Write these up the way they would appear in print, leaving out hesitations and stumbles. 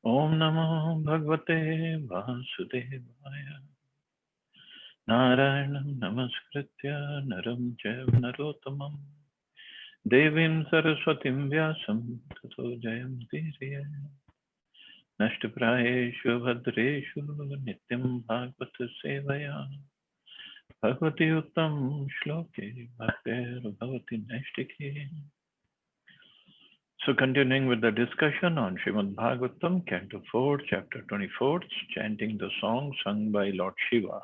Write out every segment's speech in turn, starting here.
Om Namo Bhagavate Vasudevaya. Narayanam Namaskritya Naram Chaiva Narottamam Devim Saraswatim Vyasam Tato Jayamudiriya. Nashtaprayeshu Bhadreshu Nityam Bhagavata Sevaya. Bhagavati Uttam Shloke Bhaktir Bhavati Naishtike. So continuing with the discussion on Srimad Bhagavatam, Canto 4, Chapter 24, chanting the song sung by Lord Shiva,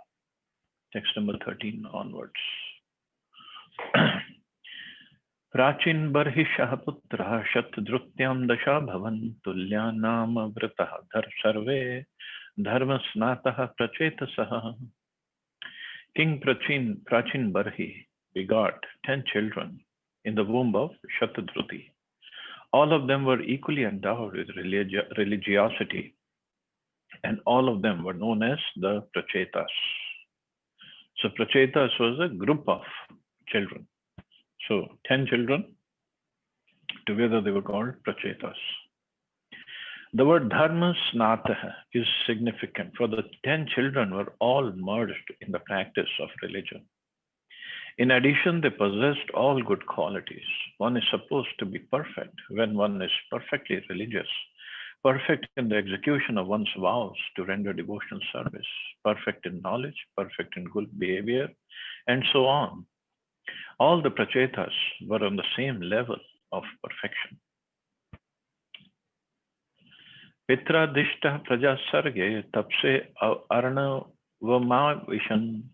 text number 13 onwards. Prachin barhi shahaputra shatdrutyam dasha bhavan tulyanam vrataha dhar sarve dharmasnataha prachetasaha. King Prachin Barhi begot 10 children in the womb of Shatadruti. All of them were equally endowed with religiosity, and all of them were known as the Prachetas. So Prachetas was a group of children. So 10 children, together they were called Prachetas. The word Dharma Snataha is significant, for the 10 children were all merged in the practice of religion. In addition, they possessed all good qualities. One is supposed to be perfect when one is perfectly religious, perfect in the execution of one's vows to render devotional service, perfect in knowledge, perfect in good behavior, and so on. All the Prachetas were on the same level of perfection. Pitradishta Praja Sarge Tapse Arnavama Vishan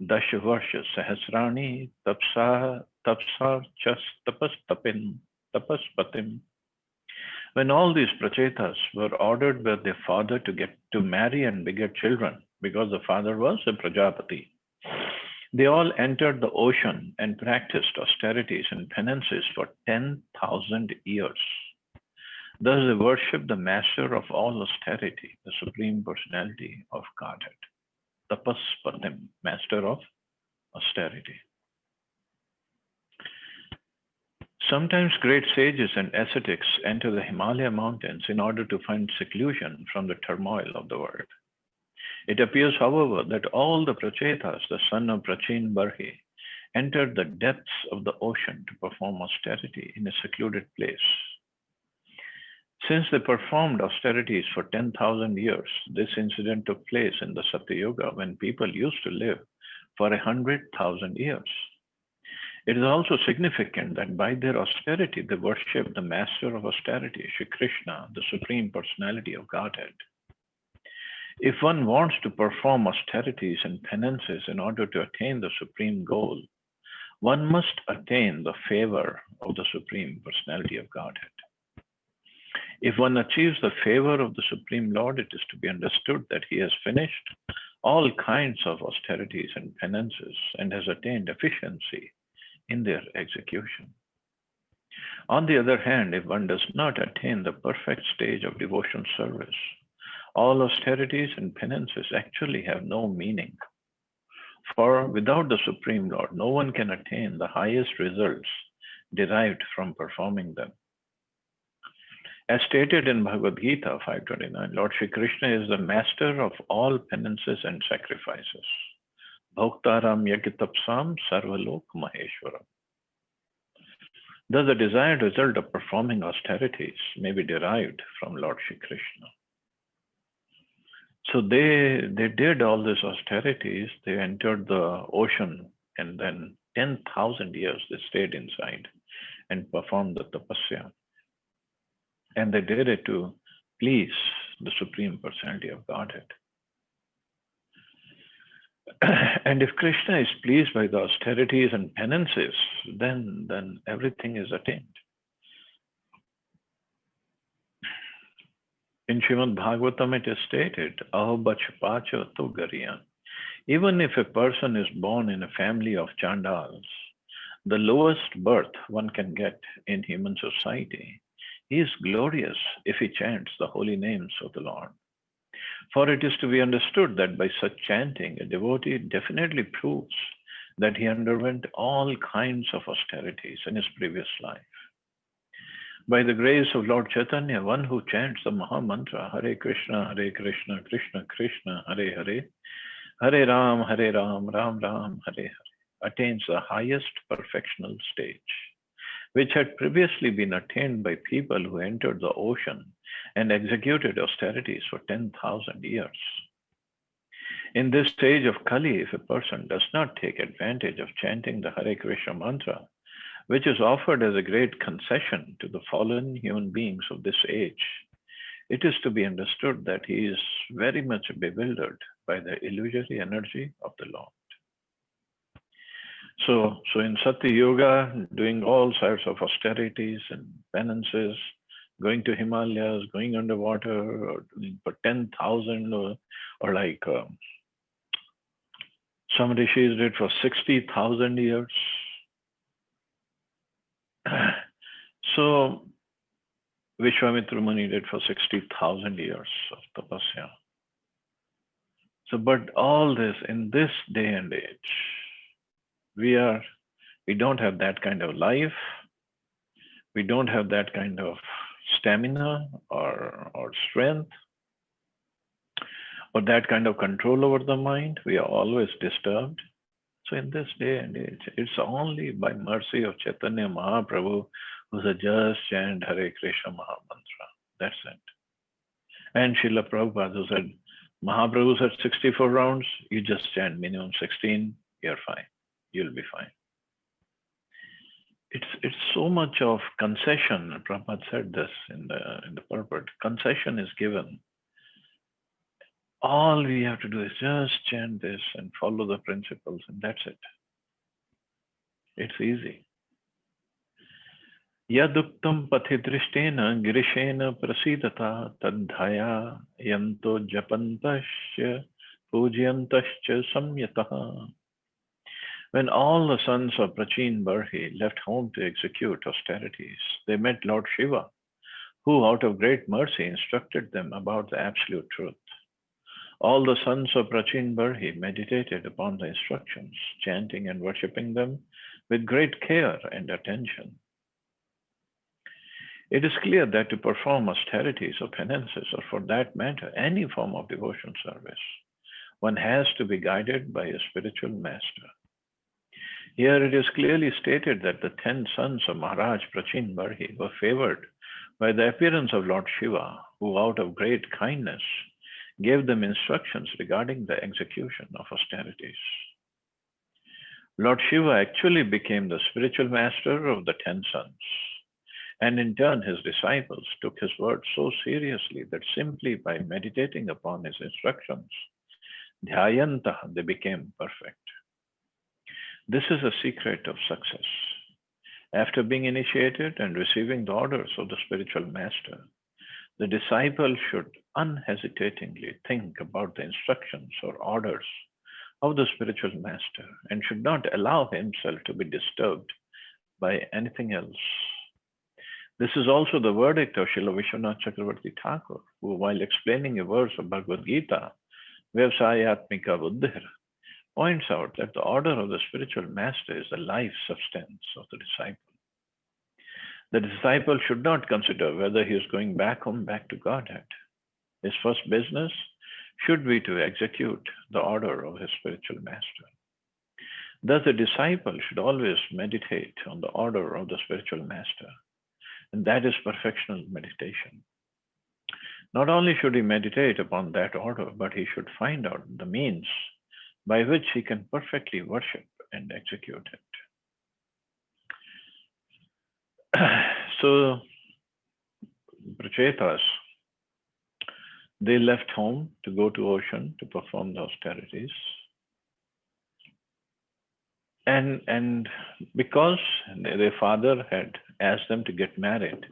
Dashvarsha Sahasrani Tapsar Chas Tapaspatim. When all these Prachetas were ordered by their father to get to marry and beget children, because the father was a Prajapati, they all entered the ocean and practiced austerities and penances for 10,000 years. Thus they worshipped the master of all austerity, the Supreme Personality of Godhead, Tapaspatim, master of austerity. Sometimes great sages and ascetics enter the Himalaya mountains in order to find seclusion from the turmoil of the world. It appears, however, that all the Prachetas, the son of Prachin Barhi, entered the depths of the ocean to perform austerity in a secluded place. Since they performed austerities for 10,000 years, this incident took place in the Satya Yuga when people used to live for 100,000 years. It is also significant that by their austerity, they worship the master of austerity, Shri Krishna, the Supreme Personality of Godhead. If one wants to perform austerities and penances in order to attain the supreme goal, one must attain the favor of the Supreme Personality of Godhead. If one achieves the favor of the Supreme Lord, it is to be understood that he has finished all kinds of austerities and penances and has attained efficiency in their execution. On the other hand, if one does not attain the perfect stage of devotional service, all austerities and penances actually have no meaning. For without the Supreme Lord, no one can attain the highest results derived from performing them. As stated in Bhagavad Gita 5.29, Lord Shri Krishna is the master of all penances and sacrifices. Bhoktaram Yagitapsam Sarvalok Maheshwaram. Thus, the desired result of performing austerities may be derived from Lord Shri Krishna. So they did all these austerities, they entered the ocean, and then 10,000 years they stayed inside and performed the tapasya. And they did it to please the Supreme Personality of Godhead. And if Krishna is pleased by the austerities and penances, then everything is attained. In Srimad Bhagavatam it is stated, Ahobachpacha to Gariyan. Even if a person is born in a family of Chandals, the lowest birth one can get in human society, he is glorious if he chants the holy names of the Lord. For it is to be understood that by such chanting, a devotee definitely proves that he underwent all kinds of austerities in his previous life. By the grace of Lord Chaitanya, one who chants the Maha Mantra, Hare Krishna, Krishna Krishna, Hare Hare, Hare Ram, Ram Ram, Hare Hare, attains the highest perfectional stage, which had previously been attained by people who entered the ocean and executed austerities for 10,000 years. In this stage of Kali, if a person does not take advantage of chanting the Hare Krishna mantra, which is offered as a great concession to the fallen human beings of this age, it is to be understood that he is very much bewildered by the illusory energy of the Lord. So in Satya Yoga, doing all sorts of austerities and penances, going to Himalayas, going underwater, or doing for 10,000, or like some rishis did for 60,000 years. So Vishwamitra Muni did for 60,000 years of tapasya. So, but all this in this day and age, we don't have that kind of life. We don't have that kind of stamina or strength or that kind of control over the mind. We are always disturbed. So in this day and age, it's only by mercy of Chaitanya Mahaprabhu who said, just chant Hare Krishna Mahamantra. That's it. And Srila Prabhupada who said, Mahaprabhu said 64 rounds, you just chant minimum 16, you're fine. You'll be fine. It's so much of concession. Prabhupada said this in the purport. Concession is given. All we have to do is just chant this and follow the principles, and that's it. It's easy. Yaduktam pathidrishtena girishena prasidata tadhaya yanto japantasya pujayantasya samyataha. When all the sons of Prachin Barhi left home to execute austerities, they met Lord Shiva, who out of great mercy instructed them about the absolute truth. All the sons of Prachin Barhi meditated upon the instructions, chanting and worshipping them with great care and attention. It is clear that to perform austerities or penances, or for that matter, any form of devotion service, one has to be guided by a spiritual master. Here it is clearly stated that the 10 sons of Maharaj Prachin Barhi were favored by the appearance of Lord Shiva, who out of great kindness gave them instructions regarding the execution of austerities. Lord Shiva actually became the spiritual master of the 10 sons, and in turn his disciples took his words so seriously that simply by meditating upon his instructions, dhyayanta, they became perfect. This is a secret of success. After being initiated and receiving the orders of the spiritual master, the disciple should unhesitatingly think about the instructions or orders of the spiritual master and should not allow himself to be disturbed by anything else. This is also the verdict of Srila Vishwanath Chakravarti Thakur, who, while explaining a verse of Bhagavad Gita, Vyavasayatmika Buddhir, points out that the order of the spiritual master is the life substance of the disciple. The disciple should not consider whether he is going back home, back to Godhead. His first business should be to execute the order of his spiritual master. Thus, the disciple should always meditate on the order of the spiritual master, and that is perfectional meditation. Not only should he meditate upon that order, but he should find out the means by which he can perfectly worship and execute it. So, Prachetas, they left home to go to ocean to perform the austerities. And because their father had asked them to get married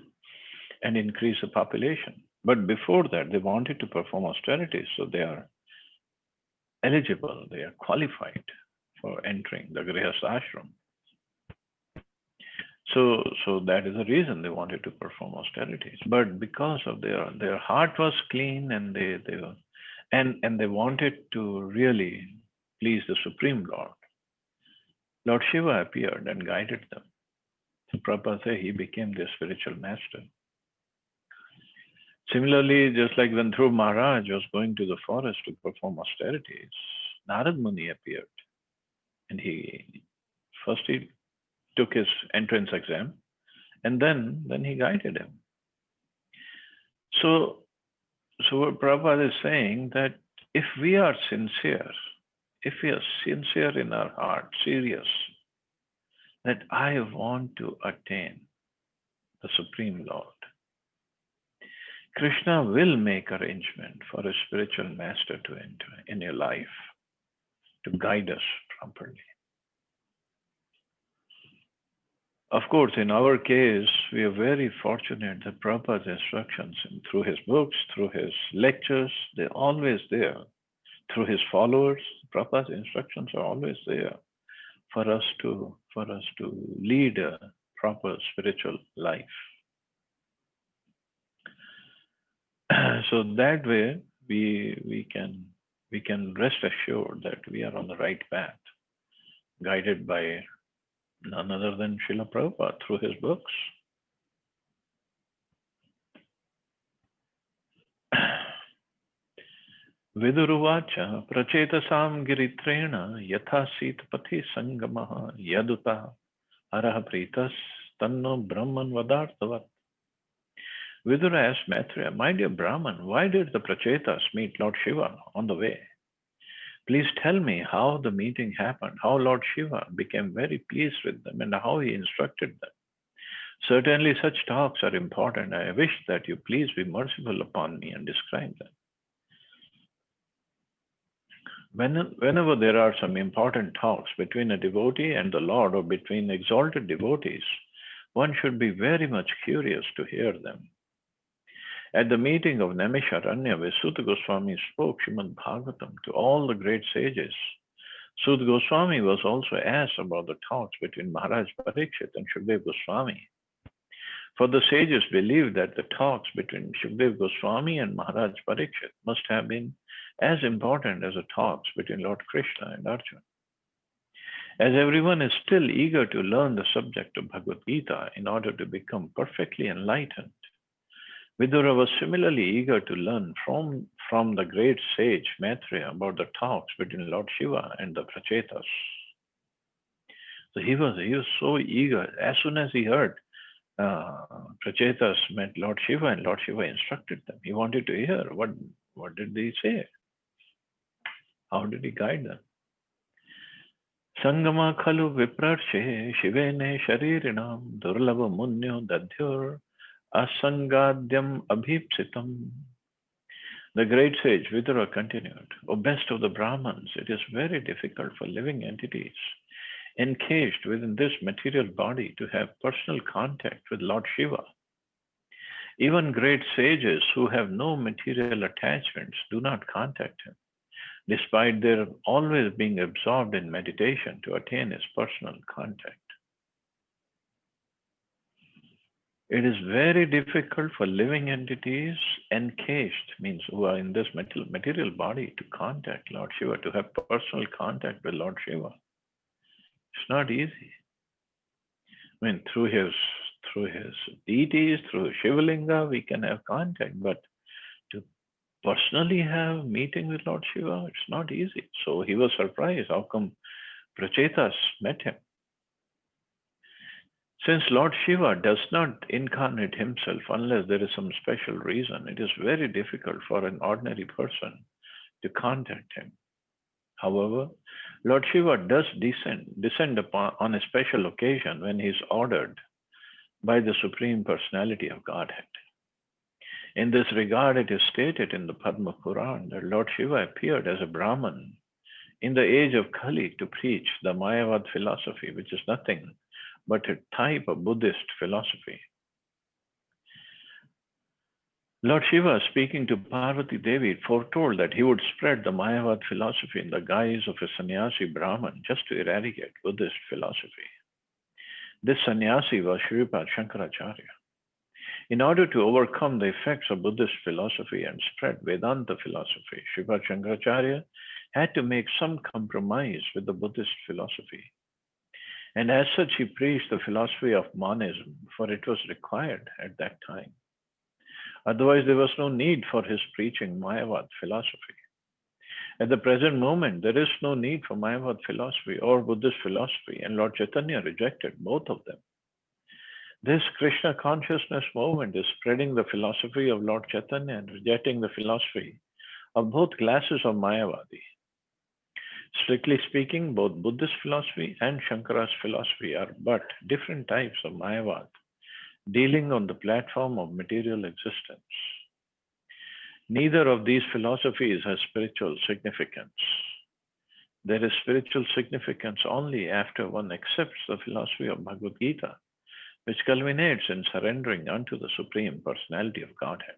and increase the population. But before that, they wanted to perform austerities, so they are eligible, they are qualified for entering the Grihastha ashram. So that is the reason they wanted to perform austerities. But because of their heart was clean and they wanted to really please the Supreme Lord, Lord Shiva appeared and guided them Prabhupada said he became their spiritual master. Similarly, just like when Dhruv Maharaj was going to the forest to perform austerities, Narad Muni appeared, and he took his entrance exam, and then he guided him. So what Prabhupada is saying that if we are sincere in our heart, serious, that I want to attain the Supreme Lord, Krishna will make arrangement for a spiritual master to enter in your life to guide us properly. Of course, in our case, we are very fortunate that Prabhupada's instructions, through his books, through his lectures, they're always there. Through his followers, Prabhupada's instructions are always there for us to lead a proper spiritual life. So that way, we can rest assured that we are on the right path, guided by none other than Srila Prabhupada through his books. Viduruvacha prachetasam giritrena yatha sitpati sangamaha yaduta araha pritas tanno brahman vadartavat. Vidura asked Maitreya, my dear Brahman, why did the Prachetas meet Lord Shiva on the way? Please tell me how the meeting happened, how Lord Shiva became very pleased with them, and how he instructed them. Certainly such talks are important. I wish that you please be merciful upon me and describe them. Whenever there are some important talks between a devotee and the Lord, or between exalted devotees, one should be very much curious to hear them. At the meeting of Naimisharanya, where Suta Goswami spoke Srimad Bhagavatam to all the great sages, Suta Goswami was also asked about the talks between Maharaj Parikshit and Shukdev Goswami. For the sages believed that the talks between Shukdev Goswami and Maharaj Parikshit must have been as important as the talks between Lord Krishna and Arjuna. As everyone is still eager to learn the subject of Bhagavad Gita in order to become perfectly enlightened, Vidura was similarly eager to learn from the great sage Maitreya about the talks between Lord Shiva and the Prachetas. So he was so eager. As soon as he heard Prachetas met Lord Shiva and Lord Shiva instructed them, he wanted to hear what did they say? How did he guide them? Sangama khalu viprarshe shivene sharirinam durlava munyo dadhyur asangadyam abhipsitam. The great sage Vidura continued, O best of the Brahmins, it is very difficult for living entities encaged within this material body to have personal contact with Lord Shiva. Even great sages who have no material attachments do not contact him, despite their always being absorbed in meditation to attain his personal contact. It is very difficult for living entities encased, means who are in this material body, to contact Lord Shiva, to have personal contact with Lord Shiva. It's not easy. I mean, through his deities, through Shivalinga, we can have contact, but to personally have meeting with Lord Shiva, it's not easy. So he was surprised. How come Prachetas met him? Since Lord Shiva does not incarnate himself unless there is some special reason, it is very difficult for an ordinary person to contact him. However, Lord Shiva does descend upon on a special occasion when he is ordered by the Supreme Personality of Godhead. In this regard, it is stated in the Padma Puran that Lord Shiva appeared as a Brahman in the age of Kali to preach the Mayavad philosophy, which is nothing but a type of Buddhist philosophy. Lord Shiva, speaking to Parvati Devi, foretold that he would spread the Mayavad philosophy in the guise of a sannyasi Brahman just to eradicate Buddhist philosophy. This sannyasi was Sripad Shankaracharya. In order to overcome the effects of Buddhist philosophy and spread Vedanta philosophy, Sripad Shankaracharya had to make some compromise with the Buddhist philosophy. And as such, he preached the philosophy of monism, for it was required at that time. Otherwise, there was no need for his preaching Mayavad philosophy. At the present moment, there is no need for Mayavad philosophy or Buddhist philosophy, and Lord Chaitanya rejected both of them. This Krishna consciousness movement is spreading the philosophy of Lord Chaitanya and rejecting the philosophy of both classes of Mayavadi. Strictly speaking, both Buddhist philosophy and Shankara's philosophy are but different types of Mayavad, dealing on the platform of material existence. Neither of these philosophies has spiritual significance. There is spiritual significance only after one accepts the philosophy of Bhagavad Gita, which culminates in surrendering unto the Supreme Personality of Godhead.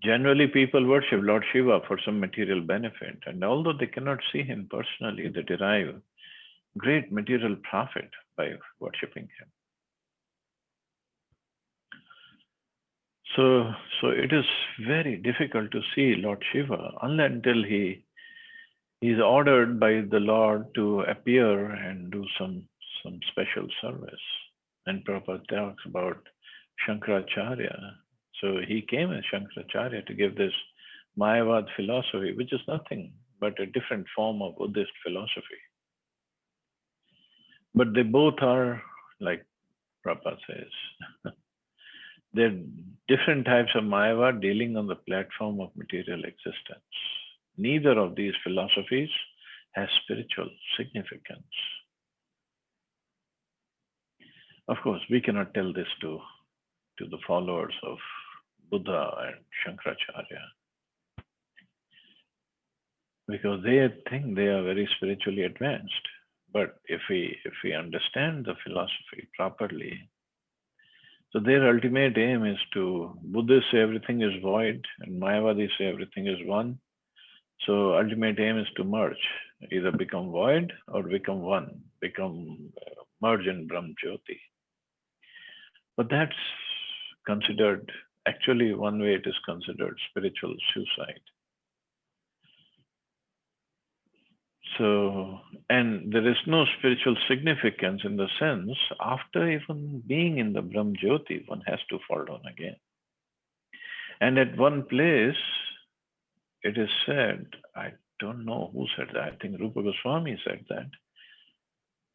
Generally, people worship Lord Shiva for some material benefit, and although they cannot see him personally, they derive great material profit by worshipping him. So it is very difficult to see Lord Shiva until he is ordered by the Lord to appear and do some special service. And Prabhupada talks about Shankaracharya. So he came as Shankaracharya to give this Mayavad philosophy, which is nothing but a different form of Buddhist philosophy. But they both are, like Prabhupada says, they're different types of Mayavad dealing on the platform of material existence. Neither of these philosophies has spiritual significance. Of course, we cannot tell this to the followers of Buddha and Shankaracharya, because they think they are very spiritually advanced. But if we understand the philosophy properly, so their ultimate aim is to, Buddhists say everything is void and Mayavadis say everything is one. So ultimate aim is to merge, either become void or become one, become merge in Brahm Jyoti. But that's considered, actually one way it is considered spiritual suicide. So, and there is no spiritual significance in the sense, after even being in the Brahm Jyoti, one has to fall down again. And at one place, it is said, I don't know who said that, I think Rupa Goswami said that.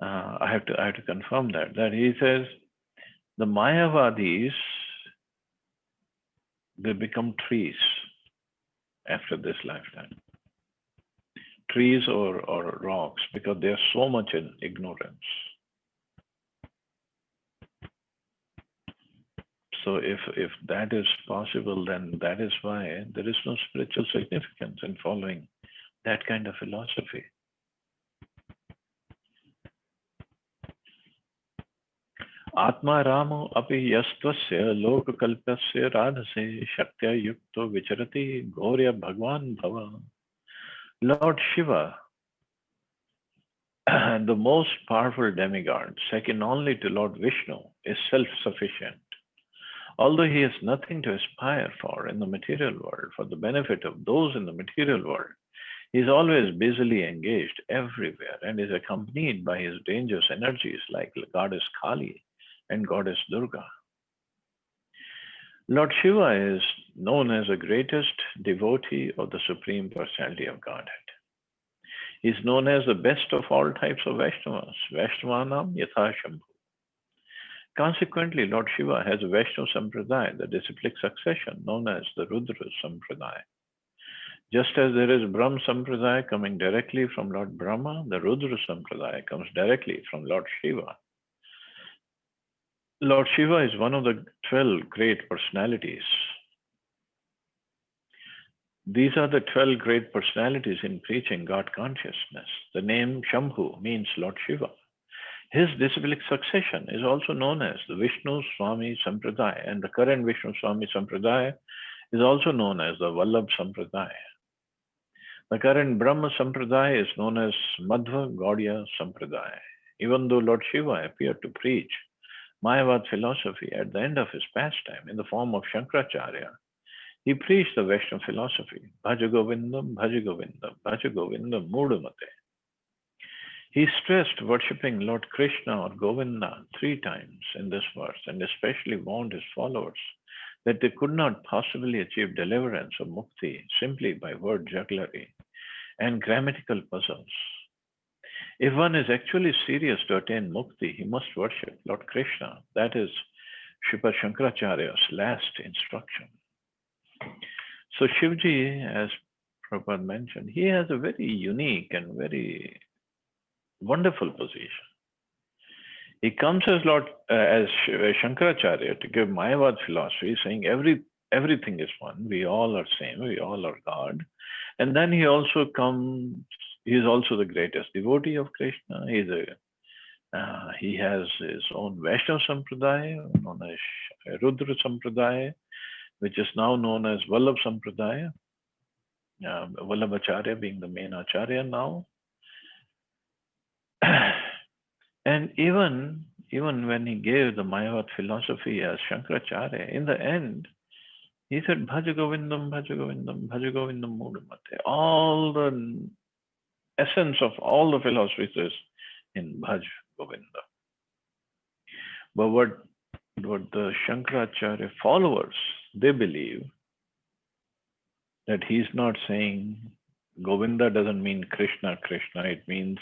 I have to confirm that he says, the Mayavadis, they become trees after this lifetime. Trees or rocks, because they are so much in ignorance. So if that is possible, then that is why there is no spiritual significance in following that kind of philosophy. Atma Ramo api yastvasya lokakalpasya radhase shaktya yukto vicharati gaurya bhagwan bhava. Lord Shiva, the most powerful demigod, second only to Lord Vishnu, is self-sufficient. Although he has nothing to aspire for in the material world, for the benefit of those in the material world, he is always busily engaged everywhere and is accompanied by his dangerous energies like goddess Kali and goddess Durga. Lord Shiva is known as the greatest devotee of the Supreme Personality of Godhead. He is known as the best of all types of Vaishnavas, Vaishnavanam Yatha Shambhu. Consequently, Lord Shiva has a Vaishnava Sampradaya, the disciplic succession known as the Rudra Sampradaya. Just as there is Brahm Sampradaya coming directly from Lord Brahma, the Rudra Sampradaya comes directly from Lord Shiva. Lord Shiva is one of the 12 great personalities. These are the 12 great personalities in preaching God consciousness. The name Shambhu means Lord Shiva. His disciplic succession is also known as the Vishnu Swami Sampradaya, and the current Vishnu Swami Sampradaya is also known as the Vallabh Sampradaya. The current Brahma Sampradaya is known as Madhva Gaudiya Sampradaya. Even though Lord Shiva appeared to preach Mayavad philosophy at the end of his pastime in the form of Shankaracharya, he preached the Vaishnava philosophy, Bhaja Govindam, Bhaja Govindam, Bhaja Govindam, Mudamate. He stressed worshipping Lord Krishna or Govinda 3 times in this verse and especially warned his followers that they could not possibly achieve deliverance or mukti simply by word jugglery and grammatical puzzles. If one is actually serious to attain mukti, he must worship Lord Krishna. That is Sripad Shankaracharya's last instruction. So Shivji, as Prabhupada mentioned, he has a very unique and very wonderful position. He comes as Shankaracharya to give Mayavad philosophy, saying everything is one, we all are same, we all are God. And then he also comes, he is also the greatest devotee of Krishna. He has his own Vaishnava Sampradaya, known as Rudra Sampradaya, which is now known as Vallabh Sampradaya. Vallabhacharya being the main Acharya now. And even when he gave the Mayavad philosophy as Shankaracharya, in the end, he said, Bhaja Govindam, Bhaja Govindam, Bhaja Govindam Mudamate. All the essence of all the philosophies is in Bhaj Govinda. But what the Shankaracharya followers, they believe that he's not saying Govinda doesn't mean Krishna, Krishna. It means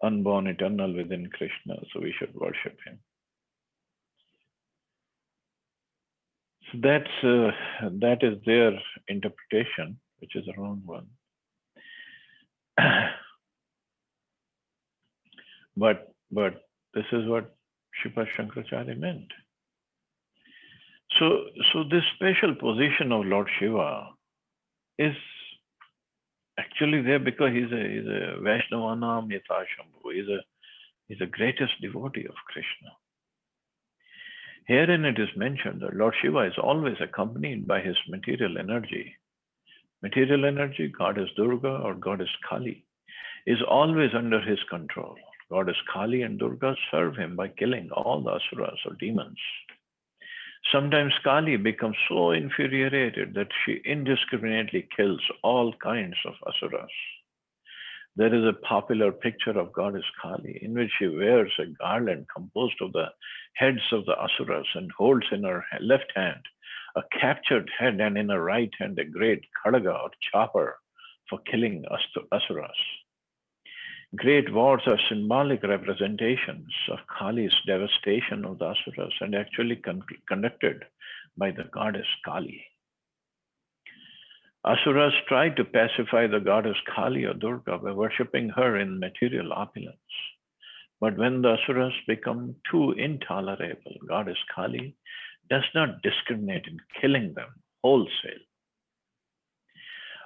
unborn, eternal within Krishna. So we should worship him. So that is their interpretation, which is a wrong one. But this is what Sripad Shankaracharya meant. So this special position of Lord Shiva is actually there because he's a Vaishnavanam Yatha Shambhu. He's the greatest devotee of Krishna. Herein it is mentioned that Lord Shiva is always accompanied by his material energy. Material energy, Goddess Durga or Goddess Kali, is always under his control. Goddess Kali and Durga serve him by killing all the asuras or demons. Sometimes Kali becomes so infuriated that she indiscriminately kills all kinds of asuras. There is a popular picture of Goddess Kali in which she wears a garland composed of the heads of the asuras and holds in her left hand a captured head and in her right hand a great khadaga or chopper for killing asuras. Great wars are symbolic representations of Kali's devastation of the asuras and actually conducted by the goddess Kali. Asuras tried to pacify the goddess Kali or Durga by worshipping her in material opulence. But when the asuras become too intolerable, goddess Kali does not discriminate in killing them wholesale.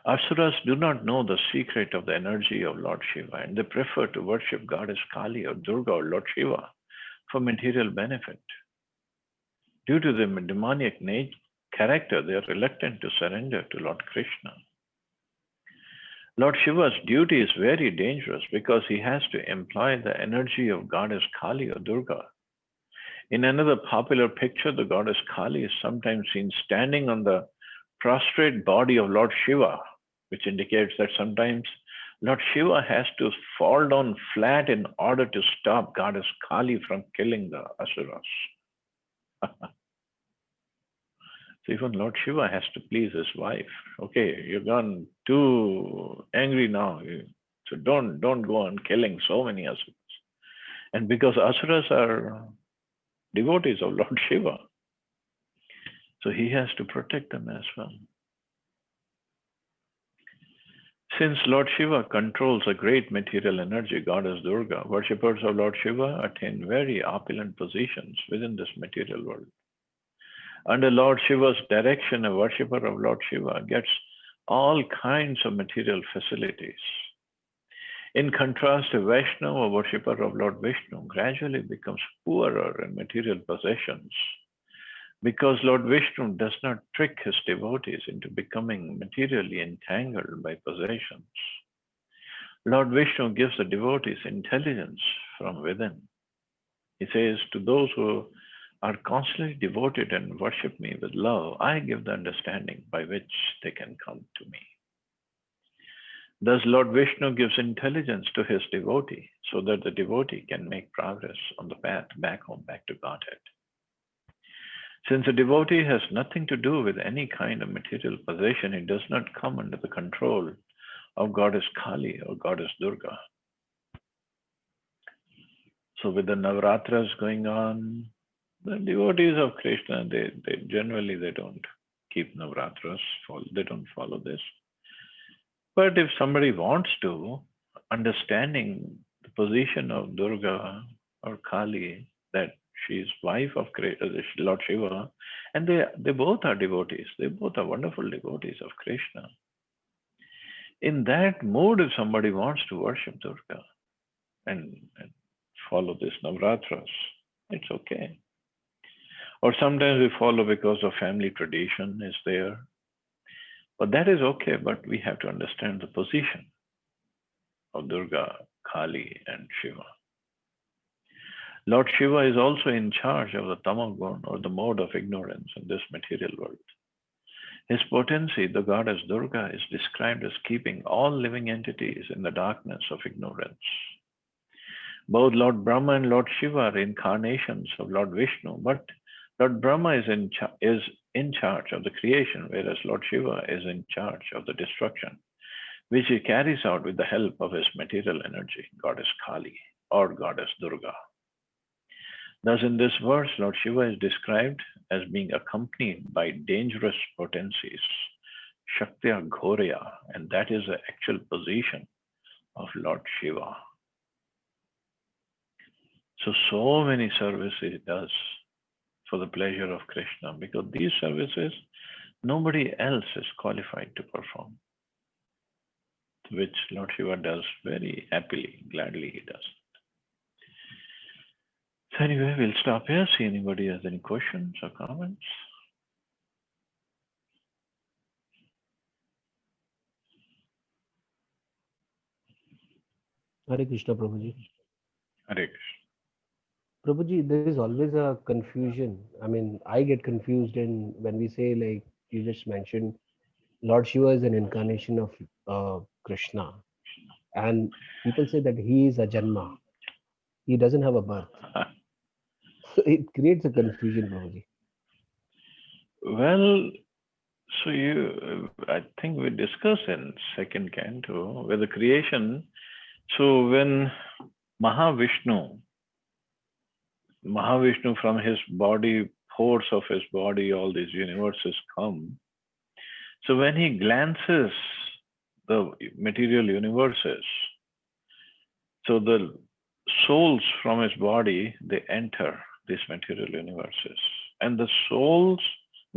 Asuras do not know the secret of the energy of Lord Shiva, and they prefer to worship goddess Kali or Durga or Lord Shiva for material benefit. Due to the demoniac character, they are reluctant to surrender to Lord Krishna. Lord Shiva's duty is very dangerous because he has to employ the energy of goddess Kali or Durga. In another popular picture, the goddess Kali is sometimes seen standing on the prostrate body of Lord Shiva, which indicates that sometimes Lord Shiva has to fall down flat in order to stop goddess Kali from killing the asuras. So even Lord Shiva has to please his wife. Okay, you've gone too angry now, so don't go on killing so many asuras. And because asuras are devotees of Lord Shiva, so he has to protect them as well. Since Lord Shiva controls a great material energy, goddess Durga, worshippers of Lord Shiva attain very opulent positions within this material world. Under Lord Shiva's direction, a worshipper of Lord Shiva gets all kinds of material facilities. In contrast, a Vaishnava, a worshipper of Lord Vishnu, gradually becomes poorer in material possessions because Lord Vishnu does not trick his devotees into becoming materially entangled by possessions. Lord Vishnu gives the devotees intelligence from within. He says, to those who are constantly devoted and worship me with love, I give the understanding by which they can come to me. Thus, Lord Vishnu gives intelligence to his devotee so that the devotee can make progress on the path back home, back to Godhead. Since a devotee has nothing to do with any kind of material possession, it does not come under the control of Goddess Kali or Goddess Durga. So with the Navaratras going on, the devotees of Krishna, they generally they don't keep Navaratras, they don't follow this. But if somebody wants to, understanding the position of Durga or Kali, that she is wife of Lord Shiva, and they both are devotees. They both are wonderful devotees of Krishna. In that mood, if somebody wants to worship Durga and follow this Navratras, it's okay. Or sometimes we follow because of family tradition is there. But that is okay, but we have to understand the position of Durga, Kali, and Shiva. Lord Shiva is also in charge of the Tamagun, or the mode of ignorance in this material world. His potency, the goddess Durga, is described as keeping all living entities in the darkness of ignorance. Both Lord Brahma and Lord Shiva are incarnations of Lord Vishnu, but Lord Brahma is in charge of the creation, whereas Lord Shiva is in charge of the destruction, which he carries out with the help of his material energy, Goddess Kali or Goddess Durga. Thus, in this verse, Lord Shiva is described as being accompanied by dangerous potencies, Shaktya Ghorya, and that is the actual position of Lord Shiva. So many services he does for the pleasure of Krishna, because these services nobody else is qualified to perform, which Lord Shiva does very happily, gladly he does. So anyway, we'll stop here, see anybody has any questions or comments. Hare Krishna, Prabhuji. Hare Krishna. Prabhuji, there is always a confusion. I mean, I get confused when we say, like you just mentioned, Lord Shiva is an incarnation of Krishna. And people say that he is a Janma. He doesn't have a birth. So it creates a confusion, Prabhuji. Well, so I think we discussed in second canto with the creation. So when Mahavishnu from his body, pores of his body, all these universes come. So when he glances the material universes, so the souls from his body, they enter these material universes. And the souls,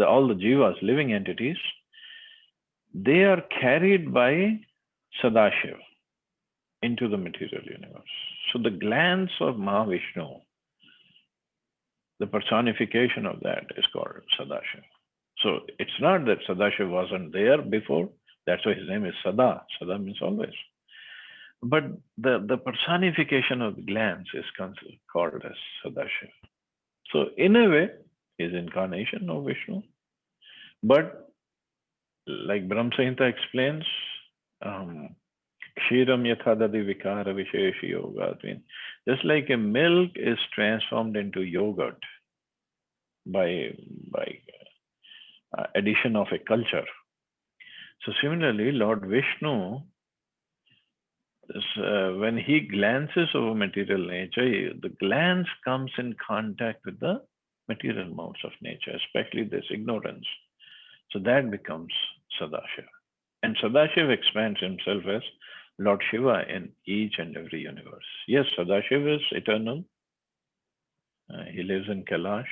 all the jivas, living entities, they are carried by Sadashiv into the material universe. So the glance of Mahavishnu, the personification of that is called Sadashiv. So it's not that Sadashiv wasn't there before. That's why his name is Sada. Sada means always. But the personification of the glance is called as Sadashiv. So in a way, is incarnation of Vishnu. But like Brahma Samhita explains, Kshiram yathadadi vikara visheshi yoga. Just like a milk is transformed into yogurt by addition of a culture. So similarly, Lord Vishnu, when he glances over material nature, the glance comes in contact with the material modes of nature, especially this ignorance. So that becomes Sadashiva. And Sadashiva expands himself as Lord Shiva in each and every universe. Yes, Sadashiva is eternal. He lives in Kailash.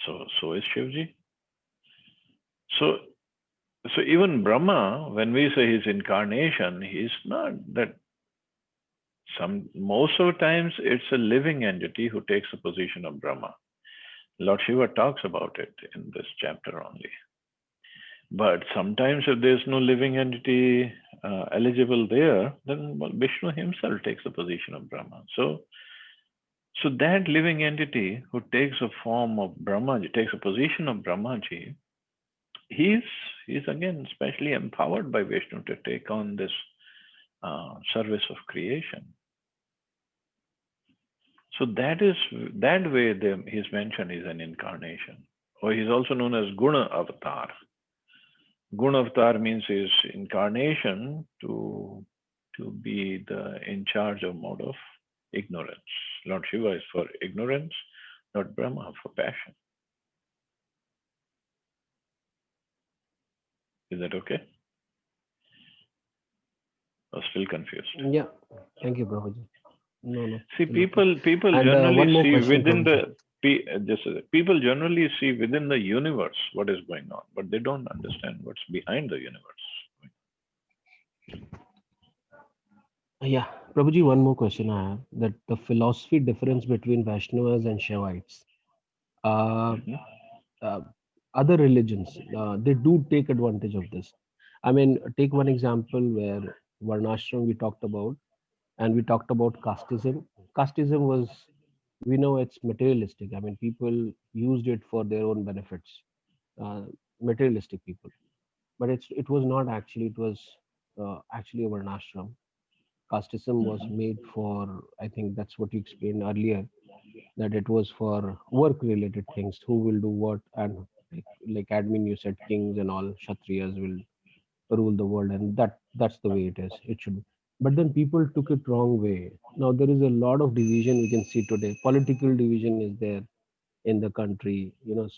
So is Shivji. So even Brahma, when we say his incarnation, he's not that. Most of the times it's a living entity who takes the position of Brahma. Lord Shiva talks about it in this chapter only. But sometimes if there's no living entity eligible there, then Vishnu himself takes the position of Brahma. So that living entity who takes a form of Brahmaji, takes a position of Brahmaji, he's He is again specially empowered by Vishnu to take on this service of creation. So that way he's mentioned is an incarnation. Or he's also known as Guna Avatar. Guna Avatar means his incarnation to be in charge of mode of ignorance. Lord Shiva is for ignorance, Lord Brahma for passion. Is that okay? I'm still confused. Yeah. Thank you, Prabhuji. No. See, still okay. people And, generally one more see question, within Prabhuji. people generally see within the universe what is going on, but they don't understand what's behind the universe. Yeah, Prabhuji, one more question I have, that the philosophy difference between Vaishnavas and Shaivites. Mhm. Uh, Other religions, they do take advantage of this. I mean, take one example where Varnashram we talked about, and we talked about casteism. Casteism was, we know it's materialistic. I mean, people used it for their own benefits, uh, materialistic people. But it was not actually, it was actually a Varnashram. Casteism was Mhm. made for, I think that's what you explained earlier, that it was for work related things, who will do what, and like admin, you said kings and all kshatriyas will rule the world, and that's the way it is, it should be. But then people took it wrong way. Now there is a lot of division we can see today. Political division is there in the country. You'll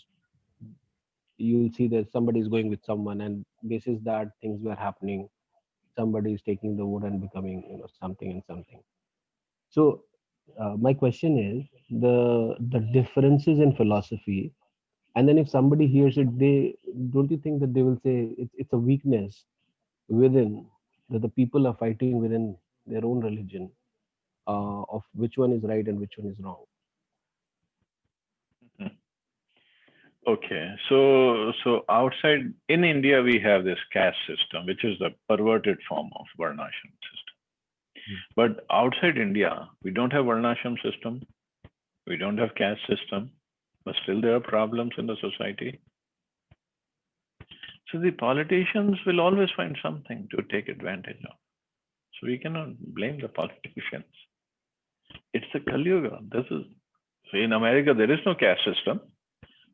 see that somebody is going with someone, and basis that things were happening, somebody is taking the vote and becoming something and something. So my question is, the differences in philosophy, and then if somebody hears it, they don't you think that they will say it's a weakness within, that the people are fighting within their own religion, of which one is right and which one is wrong. Mhm. Okay, so outside in India we have this caste system, which is the perverted form of Varnashram system. Hmm. But outside India, we don't have Varnashram system, we don't have caste system, but still there are problems in the society. So the politicians will always find something to take advantage of. So we cannot blame the politicians. It's the Kali Yuga. In America there is no caste system,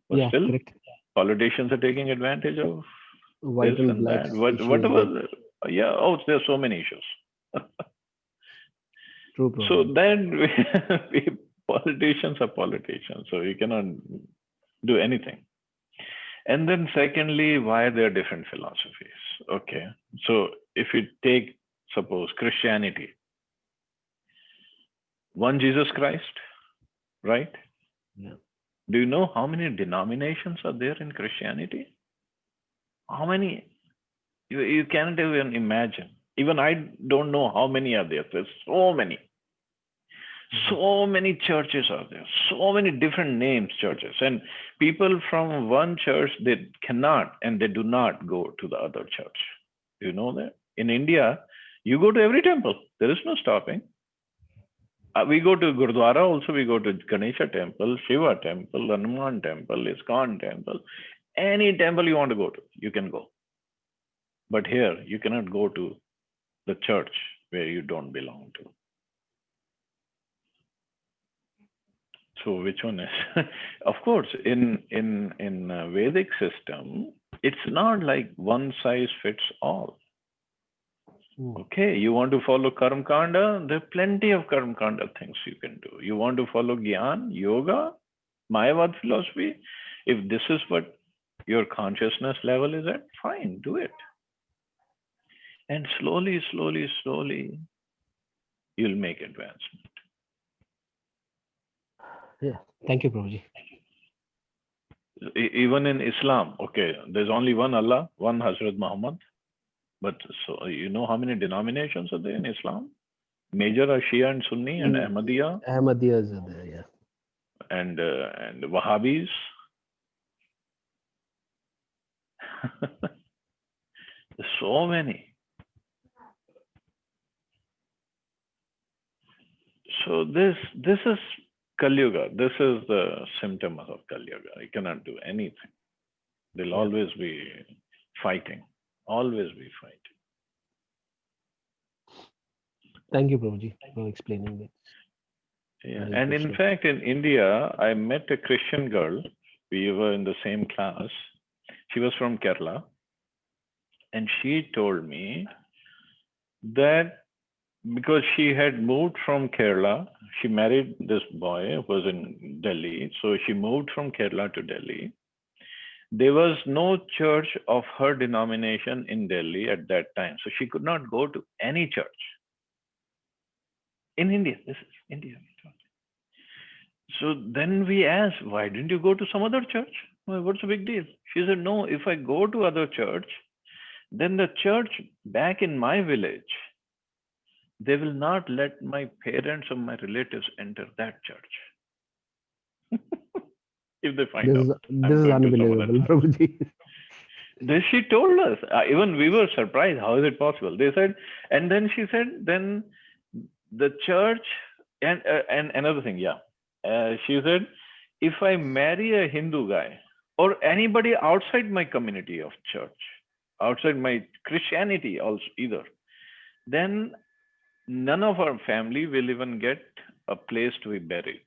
but Yeah, still correct. politicians are taking advantage of this White and and black that. issues get. Yeah. Oh, there's so many issues. True, So Prabhuji. then politicians are politicians, so you cannot do anything. And then secondly, why there are different philosophies? Okay, so if you take, suppose, Christianity, one Jesus Christ, right? Yeah. Do you know how many denominations are there in Christianity? How many? You can't even imagine. Even I don't know how many are there. There's so many. So many churches are there, so many different names churches, and people from one church, they cannot and they do not go to the other church. Do you know that? In India, you go to every temple. There is no stopping. We go to Gurdwara also, we go to Ganesha temple, Shiva temple, Hanuman temple, ISKCON temple. Any temple you want to go to, you can go. But here, you cannot go to the church where you don't belong to. So which one is? Of course, in Vedic system, it's not like one size fits all. Okay, you want to follow Karma Kanda? There are plenty of Karma Kanda things you can do. You want to follow Gyan, Yoga, Mayavad philosophy? If this is what your consciousness level is at, fine, do it. And slowly, slowly, slowly, you'll make advancement. Yeah. Thank you, Prabhuji. Even in Islam, okay, there's only one Allah, one Hazrat Muhammad. But so you know how many denominations are there in Islam? Major are Shia and Sunni and Ahmadiyya Ahmadiyas are there, yeah. and Wahhabis. So many. So this is Kali Yuga. This is the symptom of Kali Yuga. You cannot do anything. There'll Yeah. always be fighting, always be fighting. Thank you, Prabhuji, for explaining this. Yeah, Hare and in Krishna. fact, in India, I met a Christian girl. We were in the same class. She was from Kerala, and she told me that because she had moved from Kerala, she married this boy who was in Delhi. So she moved from Kerala to Delhi. There was no church of her denomination in Delhi at that time. So she could not go to any church in India. This is India. So then we asked, why didn't you go to some other church? Well, what's the big deal? She said, no, if I go to other church, then the church back in my village, they will not let my parents or my relatives enter that church. If they find out This I'm is going to some other unbelievable, church. Prabhuji. Then she told us, even we were surprised, how is it possible? They said, and then she said, then the church, and another thing, yeah. She said, if I marry a Hindu guy or anybody outside my community of church, outside my Christianity also either, then none of our family will even get a place to be buried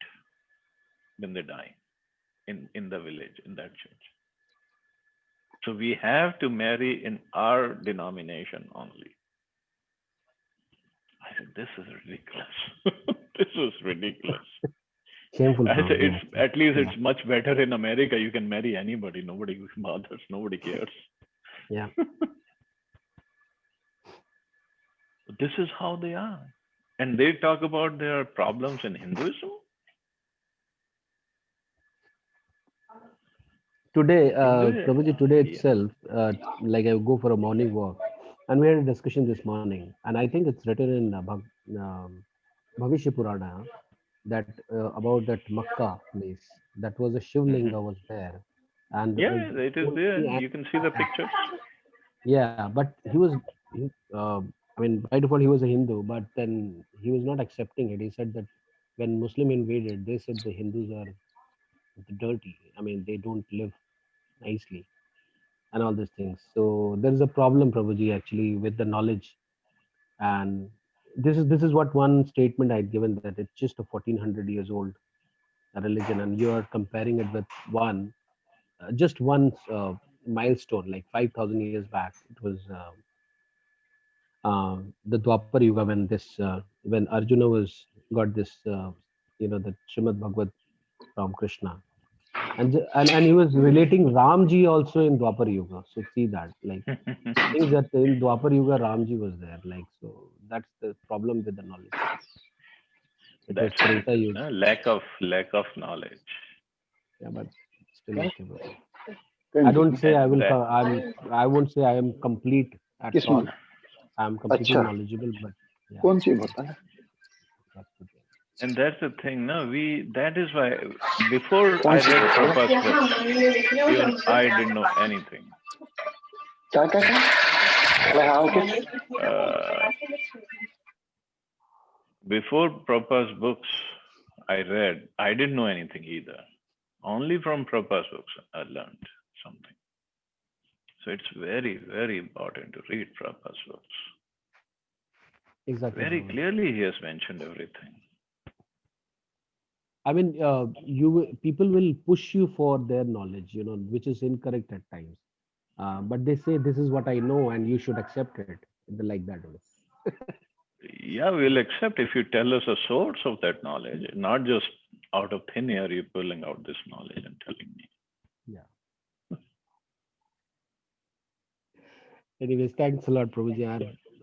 when they die in the village, in that church. So we have to marry in our denomination only. I said, this is ridiculous. This is ridiculous. Shameful, I said, Prabhuji. it's at least Yeah. it's much better in America. You can marry anybody. Nobody bothers. Nobody cares. Yeah. This is how they are. And they talk about their problems in Hinduism. Today, Hindu, Prabhuji, today yeah. itself, like I go for a morning walk, and we had a discussion this morning, and I think it's written in Bhavishya Purana that about that Makkah place. That was a Shivlinga was there, and Yeah, it is so there. many You can see the pictures. yeah, but he was, he, I mean, by default he was a Hindu, but then he was not accepting it. He said that when Muslim invaded, they said the Hindus are dirty. I mean, they don't live nicely and all these things. So there is a problem, Prabhuji, actually with the knowledge. And this is what one statement I'd given, that it's just a 1400 years old religion, and you are comparing it with just one milestone, like 5,000 years back. It was the Dwapar Yuga, when Arjuna got this the Srimad Bhagavad from Krishna, and he was relating Ramji also in Dwapar Yuga. So see that, like, things that in Dwapar Yuga Ramji was there, like, so that's the problem with the knowledge. It was That's what it Treta is. Yuga. No? Lack of knowledge. Yeah, but still okay, bro. I Thank you. don't say I And will. that, I won't say I am complete at किस में? all. I am completely अच्छा, knowledgeable, but yeah, कौन सी बता? that's the thing. and that's the thing. No, that is why before कौन I C read बता? Prabhupada's book, even I didn't know anything. क्या क्या क्या? मैं हाँ कुछ. Before Prabhupada's books I read, I didn't know anything either. Only from Prabhupada's books I learned something. So it's very, very important to read Prabhupada's books. Exactly. Very Prabhuji. clearly, he has mentioned everything. I mean, people will push you for their knowledge, which is incorrect at times. But they say this is what I know, and you should accept it. They like that. Yeah, we'll accept if you tell us a source of that knowledge, not just out of thin air, you're pulling out this knowledge and telling me. Yeah. Anyways, thanks a lot, Prabhuji.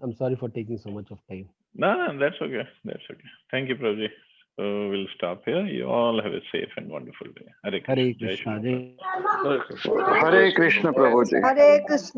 I'm sorry for taking so much of time. No, that's okay. That's okay. Thank you, Prabhuji. So we'll stop here. You all have a safe and wonderful day. Hare Krishna. Hare Jai Krishna. Shri Prabhupada. Hare Krishna Prabhu ji. Hare Krishna.